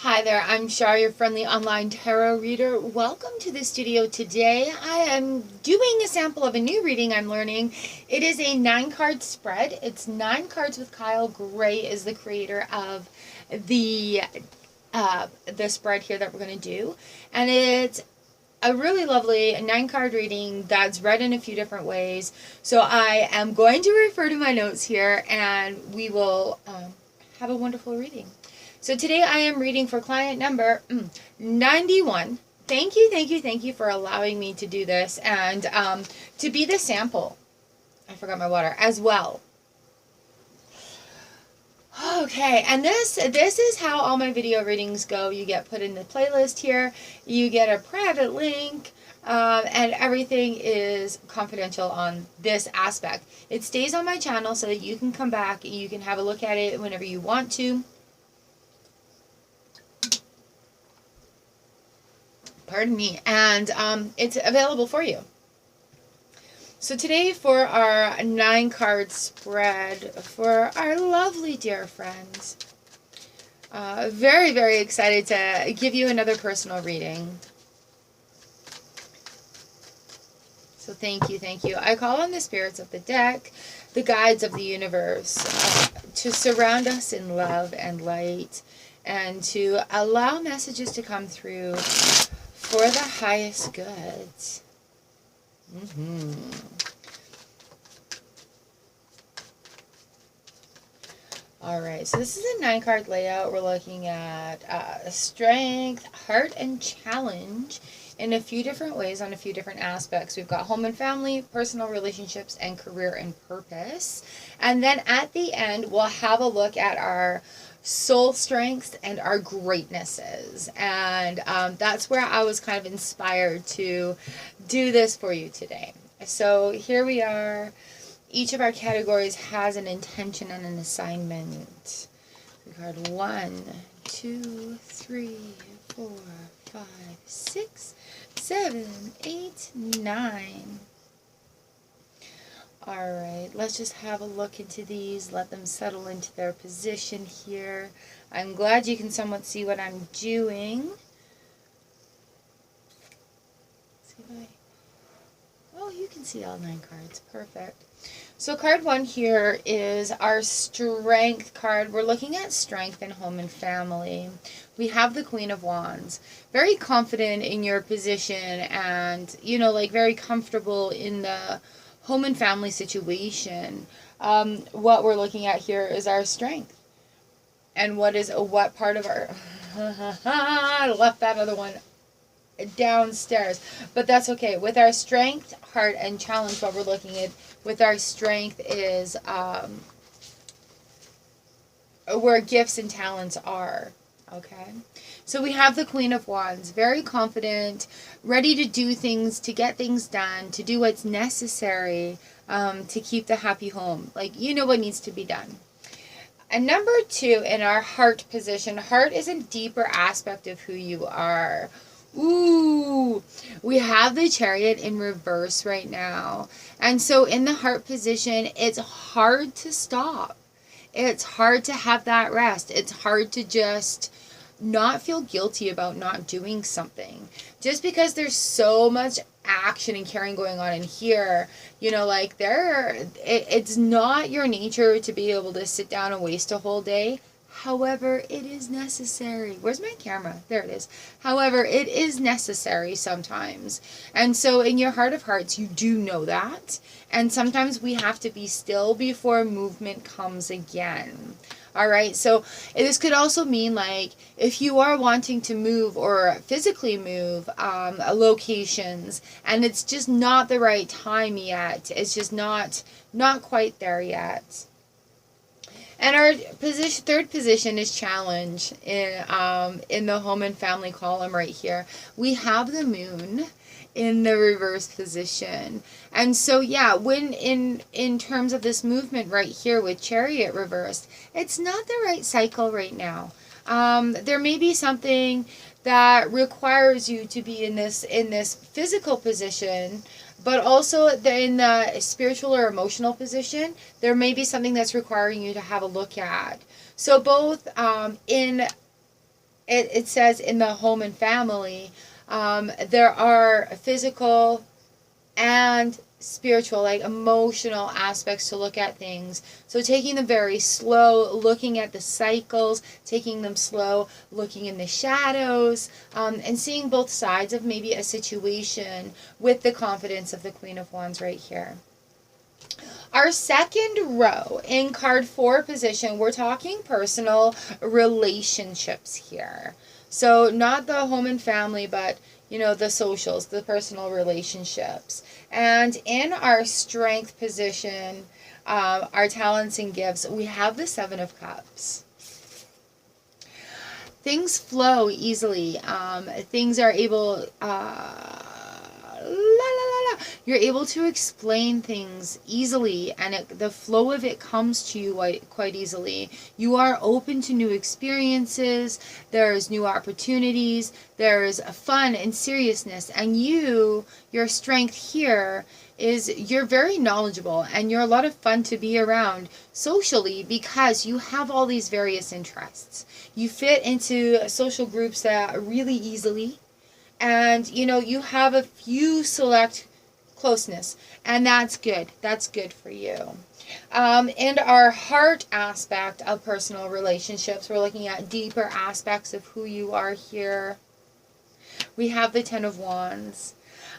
Hi there, I'm Shar, your friendly online tarot reader. Welcome to the studio. Today I am doing a sample of a new reading I'm learning. It is a 9-card spread. It's 9 cards with Kyle Gray is the creator of the spread here that we're going to do. And it's a really lovely 9-card reading that's read in a few different ways. So I am going to refer to my notes here and we will have a wonderful reading. So today I am reading for client number 91. Thank you for allowing me to do this and to be the sample. I forgot my water as well. Okay, and this is how all my video readings go. You get put in the playlist here. You get a private link. And everything is confidential on this aspect. It stays on my channel so that you can come back and you can have a look at it whenever you want to. Pardon me, and it's available for you. So today for our 9-card spread for our lovely dear friends, very excited to give you another personal reading. So thank you. I call on the spirits of the deck, the guides of the universe, to surround us in love and light, and to allow messages to come through for the highest goods. Alright, so this is a 9-card layout. We're looking at strength, heart, and challenge in a few different ways on a few different aspects. We've got home and family, personal relationships, and career and purpose. And then at the end, we'll have a look at our soul strengths and our greatnesses. And that's where I was kind of inspired to do this for you today. So here we are. Each of our categories has an intention and an assignment. Card 1, 2, 3, 4, 5, 6, 7, 8, 9. Alright, let's just have a look into these, let them settle into their position here. I'm glad you can somewhat see what I'm doing. Oh, you can see all 9 cards. Perfect. So card 1 here is our strength card. We're looking at strength in home and family. We have the Queen of Wands. Very confident in your position and, like very comfortable in the home and family situation. What we're looking at here is our strength. And what part of our... I left that other one downstairs. But that's okay. With our strength, heart, and challenge, what we're looking at with our strength is where gifts and talents are. Okay, so we have the Queen of Wands, very confident, ready to do things, to get things done, to do what's necessary to keep the happy home. Like, what needs to be done. And number 2, in our heart position, heart is a deeper aspect of who you are. Ooh, we have the Chariot in reverse right now. And so in the heart position, it's hard to stop. It's hard to have that rest. It's hard to just not feel guilty about not doing something. Just because there's so much action and caring going on in here, it's not your nature to be able to sit down and waste a whole day. However, it is necessary. Where's my camera? There it is. However, it is necessary sometimes. And so in your heart of hearts, you do know that. And sometimes we have to be still before movement comes again. All right. So this could also mean, like, if you are wanting to move or physically move locations and it's just not the right time yet. It's just not quite there yet. And our third position is challenge in the home and family column right here. We have the moon in the reverse position. And so, yeah, when in terms of this movement right here with Chariot reversed, it's not the right cycle right now. There may be something that requires you to be in this physical position, but also in the spiritual or emotional position, there may be something that's requiring you to have a look at. So both in it says in the home and family, there are physical and spiritual, like emotional aspects to look at things. So taking them very slow, looking at the cycles, taking them slow, looking in the shadows, and seeing both sides of maybe a situation with the confidence of the Queen of Wands right here. Our second row in card 4 position, we're talking personal relationships here. So not the home and family, but the socials, the personal relationships. And in our strength position, our talents and gifts, we have the 7 of Cups. Things flow easily. Things are able, you're able to explain things easily, and the flow of it comes to you quite easily. You are open to new experiences. There's new opportunities. There's fun and seriousness. And your strength here is you're very knowledgeable, and you're a lot of fun to be around socially because you have all these various interests. You fit into social groups that really easily. And, you have a few select closeness, and that's good. That's good for you. And our heart aspect of personal relationships, we're looking at deeper aspects of who you are here. We have the 10 of Wands.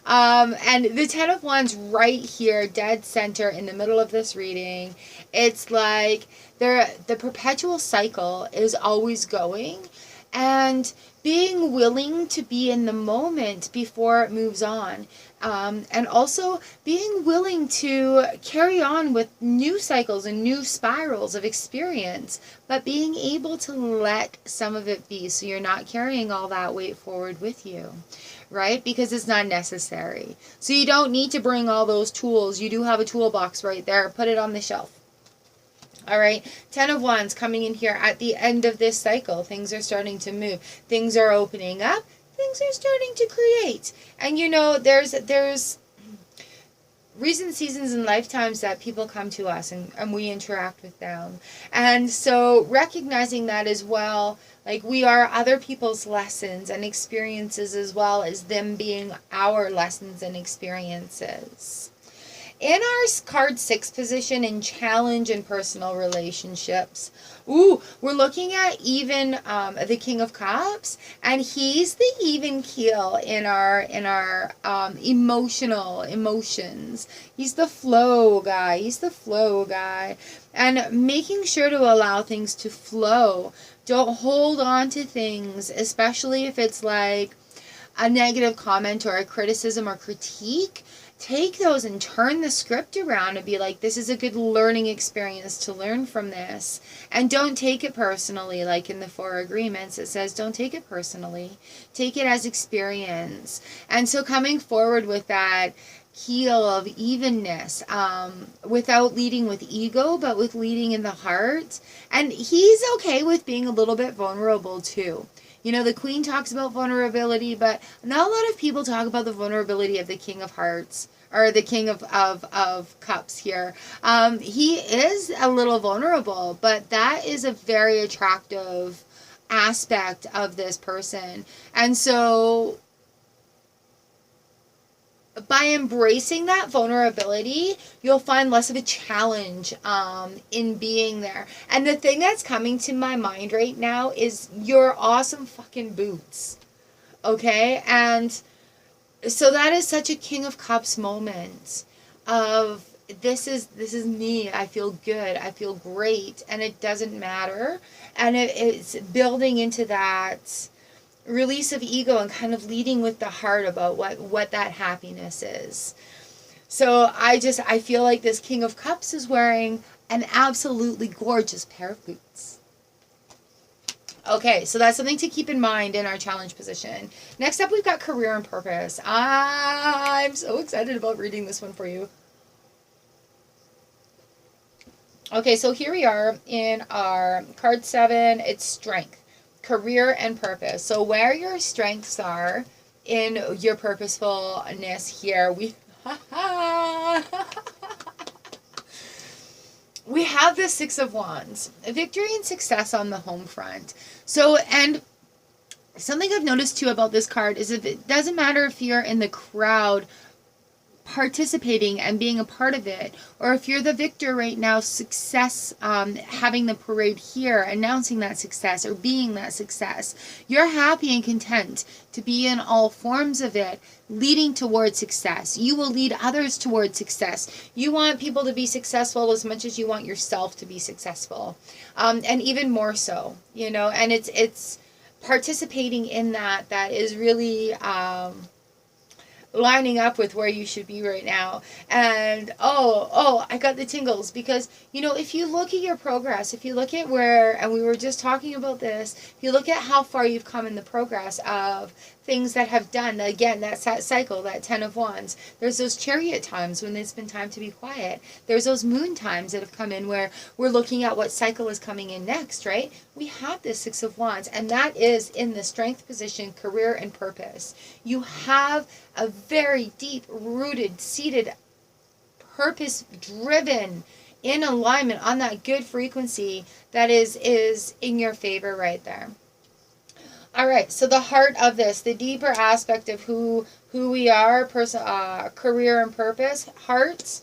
And the 10 of Wands right here, dead center in the middle of this reading. It's like the perpetual cycle is always going, and being willing to be in the moment before it moves on. And also being willing to carry on with new cycles and new spirals of experience, but being able to let some of it be, so you're not carrying all that weight forward with you, right? Because it's not necessary. So you don't need to bring all those tools. You do have a toolbox right there. Put it on the shelf. All right, 10 of Wands coming in here at the end of this cycle. Things are starting to move. Things are opening up. Things are starting to create. And there's reasons, seasons, and lifetimes that people come to us and we interact with them. And so recognizing that as well, like we are other people's lessons and experiences as well as them being our lessons and experiences. In our card 6 position in challenge and personal relationships, we're looking at even the King of Cups, and he's the even keel in our emotions. He's the flow guy. And making sure to allow things to flow. Don't hold on to things, especially if it's like a negative comment or a criticism or critique. Take those and turn the script around and be like, this is a good learning experience to learn from this. And don't take it personally. Like in the 4 agreements, it says don't take it personally. Take it as experience. And so coming forward with that keel of evenness, without leading with ego, but with leading in the heart. And he's okay with being a little bit vulnerable too. The Queen talks about vulnerability, but not a lot of people talk about the vulnerability of the King of Hearts, or the King of Cups here. He is a little vulnerable, but that is a very attractive aspect of this person. And so by embracing that vulnerability, you'll find less of a challenge in being there. And the thing that's coming to my mind right now is your awesome fucking boots. Okay? And so that is such a King of Cups moment of this is me. I feel good. I feel great. And it doesn't matter. And it's building into that release of ego and kind of leading with the heart about what that happiness is. So I feel like this King of Cups is wearing an absolutely gorgeous pair of boots. Okay, so that's something to keep in mind in our challenge position. Next up, we've got career and purpose. I'm so excited about reading this one for you. Okay, so here we are in our card 7. It's strength. Career and purpose. So where your strengths are in your purposefulness here, we have the 6 of Wands. Victory and success on the home front. So, and Something I've noticed too about this card is if it doesn't matter if you're in the crowd participating and being a part of it, or if you're the victor right now, success, having the parade here, announcing that success or being that success, you're happy and content to be in all forms of it, leading towards success. You will lead others towards success. You want people to be successful as much as you want yourself to be successful, and even more so, and it's participating in that is really lining up with where you should be right now. And I got the tingles, because if you look at your progress, if you look at where, and we were just talking about this, if you look at how far you've come in the progress of things that have done, again, that cycle, that 10 of Wands, there's those chariot times when it's been time to be quiet. There's those moon times that have come in where we're looking at what cycle is coming in next, right? We have this 6 of Wands, and that is in the strength position, career and purpose. You have a very deep rooted, seated, purpose driven, in alignment on that good frequency that is in your favor right there. All right, so the heart of this, the deeper aspect of who we are, career and purpose, hearts,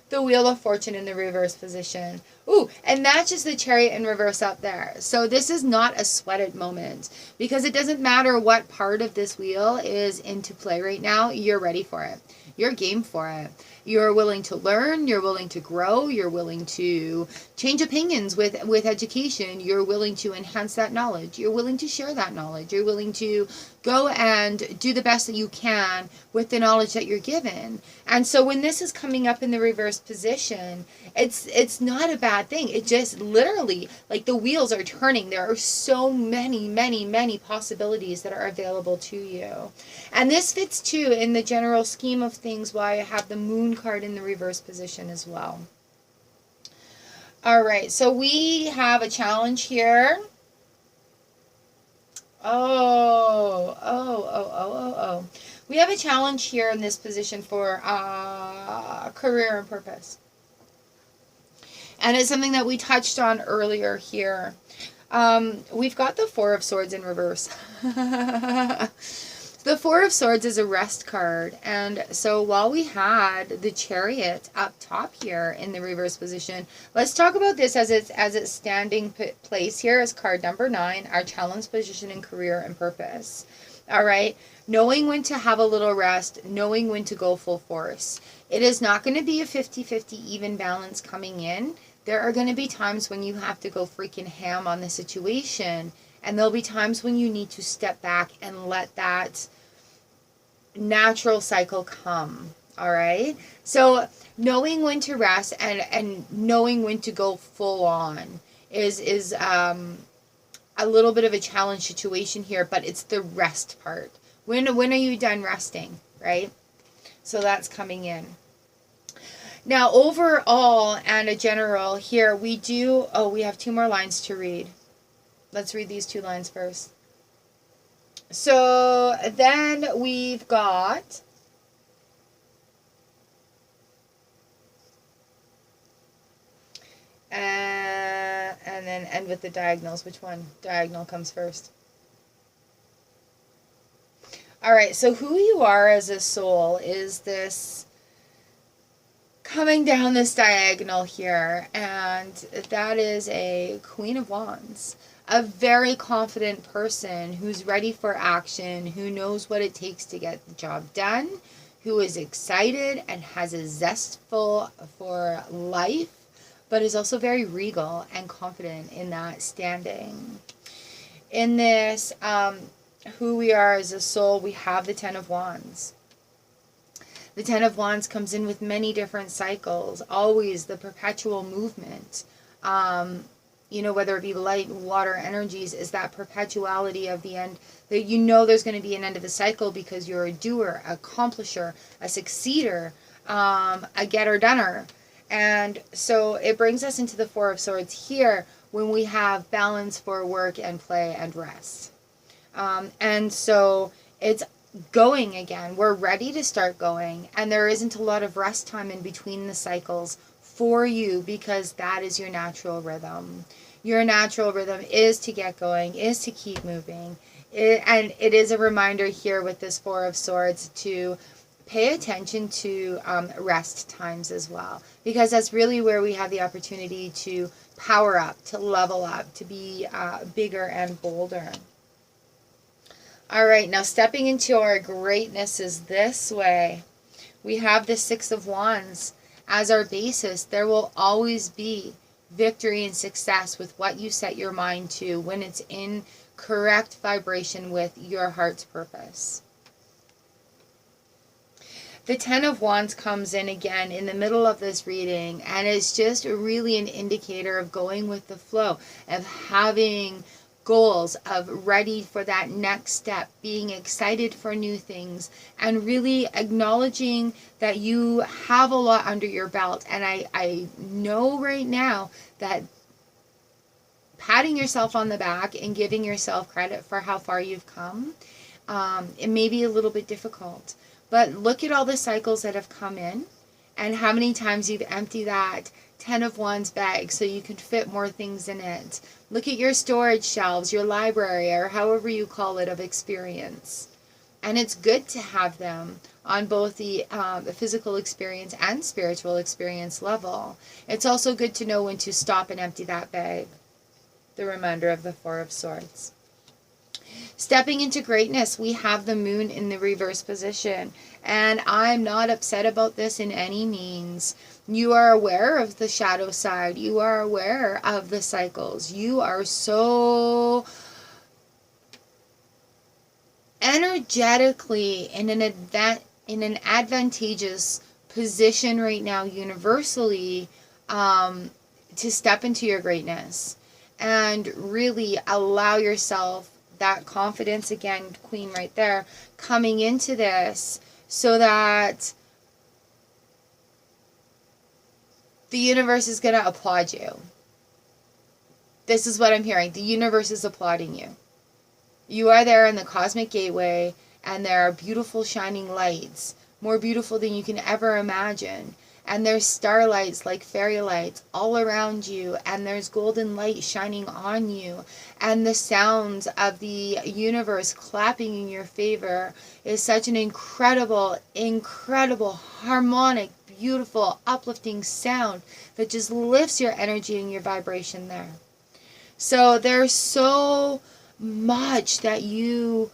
the Wheel of Fortune in the reverse position. Ooh, and matches the Chariot in reverse up there. So this is not a sweated moment, because it doesn't matter what part of this wheel is into play right now. You're ready for it. You're game for it. You're willing to learn. You're willing to grow. You're willing to change opinions with education. You're willing to enhance that knowledge. You're willing to share that knowledge. You're willing to go and do the best that you can with the knowledge that you're given. And so when this is coming up in the reverse position, it's not a bad thing. It just literally, like, the wheels are turning. There are so many, many, many possibilities that are available to you. And this fits too in the general scheme of things why I have the Moon card in the reverse position as well. All right, so we have a challenge here. We have a challenge here in this position for career and purpose. And it's something that we touched on earlier here. We've got the Four of Swords in reverse. The Four of Swords is a rest card. And so while we had the Chariot up top here in the reverse position, let's talk about this as its standing place here as card number 9, our challenge position in career and purpose. All right. Knowing when to have a little rest, knowing when to go full force. It is not going to be a 50-50 even balance coming in. There are going to be times when you have to go freaking ham on the situation. And there'll be times when you need to step back and let that natural cycle come. All right. So knowing when to rest and knowing when to go full on is a little bit of a challenge situation here, but it's the rest part. When are you done resting, right? So that's coming in. Now, overall and a general here, we have 2 more lines to read. Let's read these 2 lines first. So then we've got and then end with the diagonals. Which one? Diagonal comes first. All right, so who you are as a soul is this coming down this diagonal here, and that is a Queen of Wands. A very confident person who's ready for action, who knows what it takes to get the job done, who is excited and has a zest for life, but is also very regal and confident in that standing. In this, who we are as a soul, we have the 10 of Wands. The 10 of Wands comes in with many different cycles, always the perpetual movement. Whether it be light, water, energies, is that perpetuality of the end. That there's going to be an end of the cycle because you're a doer, a accomplisher, a succeeder, a getter-doner. And so it brings us into the Four of Swords here when we have balance for work and play and rest. And so it's going again. We're ready to start going. And there isn't a lot of rest time in between the cycles for you because that is your natural rhythm. Your natural rhythm is to get going, is to keep moving. And it is a reminder here with this Four of Swords to pay attention to rest times as well, because that's really where we have the opportunity to power up, to level up, to be bigger and bolder. All right, now stepping into our greatness is this way. We have the Six of Wands as our basis. There will always be victory and success with what you set your mind to when it's in correct vibration with your heart's purpose. The Ten of Wands comes in again in the middle of this reading, and it's just really an indicator of going with the flow, of having goals, of ready for that next step, being excited for new things, and really acknowledging that you have a lot under your belt. And I know right now that patting yourself on the back and giving yourself credit for how far you've come, it may be a little bit difficult. But look at all the cycles that have come in and how many times you've emptied that Ten of Wands bag so you can fit more things in it. Look at your storage shelves, your library, or however you call it, of experience. And it's good to have them on both the physical experience and spiritual experience level. It's also good to know when to stop and empty that bag. The reminder of the Four of Swords. Stepping into greatness, we have the Moon in the reverse position. And I'm not upset about this in any means. You are aware of the shadow side. You are aware of the cycles. You are so energetically in an advantageous position right now universally to step into your greatness and really allow yourself that confidence, again, Queen right there, coming into this so that the universe is going to applaud you. This is what I'm hearing. The universe is applauding you. You are there in the cosmic gateway, and there are beautiful shining lights, more beautiful than you can ever imagine. And there's starlights like fairy lights all around you, and there's golden light shining on you, and the sounds of the universe clapping in your favor is such an incredible, incredible, harmonic, beautiful, uplifting sound that just lifts your energy and your vibration there. So there's so much that you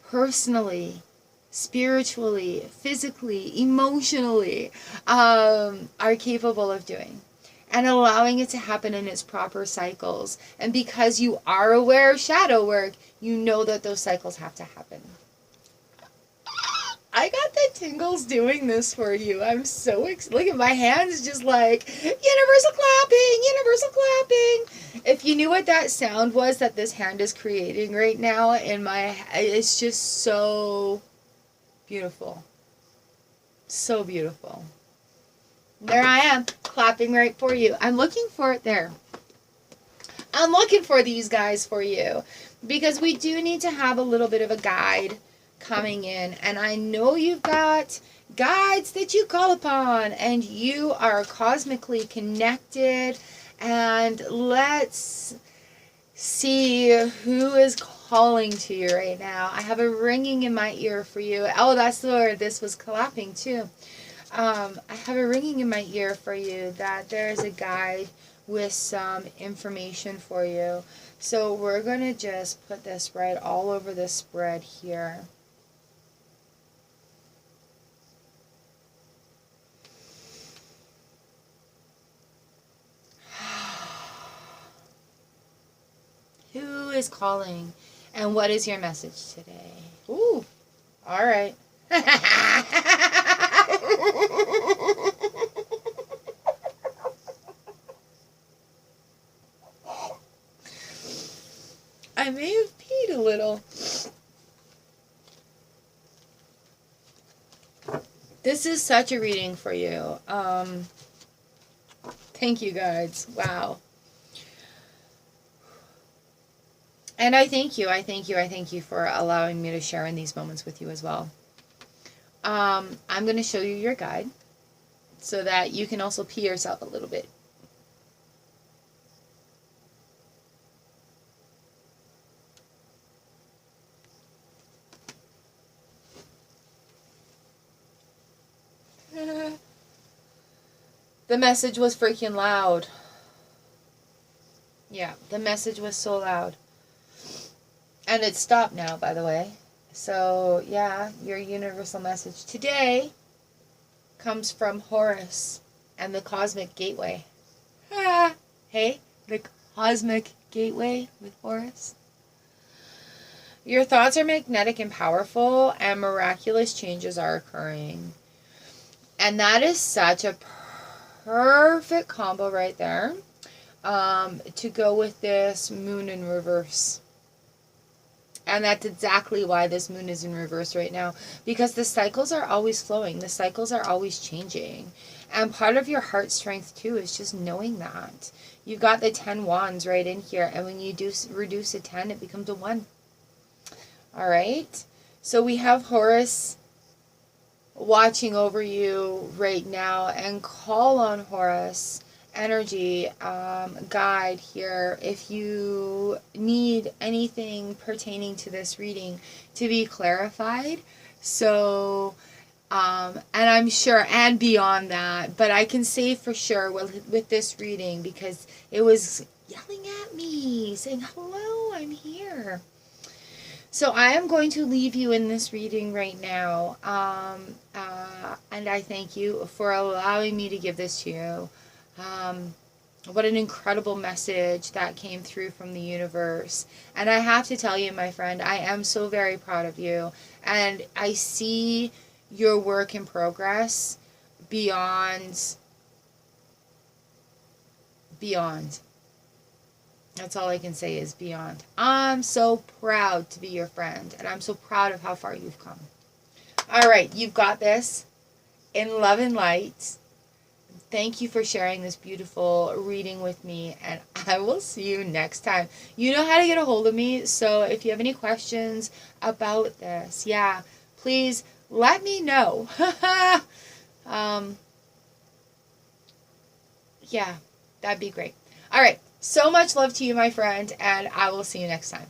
personally, spiritually, physically, emotionally are capable of doing, and allowing it to happen in its proper cycles. And because you are aware of shadow work, you know that those cycles have to happen. I got the tingles doing this for you. I'm so excited. Look at my hands, just like universal clapping, universal clapping. If you knew what that sound was that this hand is creating right now in my, it's just so beautiful. So beautiful. There I am, clapping right for you. I'm looking for it there. I'm looking for these guys for you, because we do need to have a little bit of a guide coming in. And I know you've got guides that you call upon, and you are cosmically connected. And let's see who is calling to you right now. I have a ringing in my ear for you. Oh, that's where this was clapping too. I have a ringing in my ear for you that there's a guide with some information for you. So we're going to just put this right all over the spread here. Who is calling? And what is your message today? Ooh, all right. I may have peed a little. This is such a reading for you. Thank you, guys. Wow. And I thank you. I thank you. I thank you for allowing me to share in these moments with you as well. I'm going to show you your guide so that you can also pee yourself a little bit. The message was freaking loud. Yeah, the message was so loud. And it stopped now, by the way. So, yeah, your universal message today comes from Horus and the Cosmic Gateway. Ah, hey, the Cosmic Gateway with Horus. Your thoughts are magnetic and powerful, and miraculous changes are occurring. And that is such a perfect combo right there to go with this moon in reverse. And that's exactly why this moon is in reverse right now. Because the cycles are always flowing. The cycles are always changing. And part of your heart strength, too, is just knowing that. You've got the 10 wands right in here. And when you do reduce a 10, it becomes a 1. All right? So we have Horus watching over you right now. And call on Horus energy guide here if you need anything pertaining to this reading to be clarified. So and I'm sure, and beyond that, but I can say for sure with this reading, because it was yelling at me saying, hello, I'm here. So I am going to leave you in this reading right now, and I thank you for allowing me to give this to you. What an incredible message that came through from the universe. And I have to tell you, my friend, I am so very proud of you. And I see your work in progress beyond. That's all I can say is beyond. I'm so proud to be your friend. And I'm so proud of how far you've come. All right, you've got this. In love and light. Thank you for sharing this beautiful reading with me, and I will see you next time. You know how to get a hold of me, so if you have any questions about this, yeah, please let me know. Yeah, that'd be great. All right, so much love to you, my friend, and I will see you next time.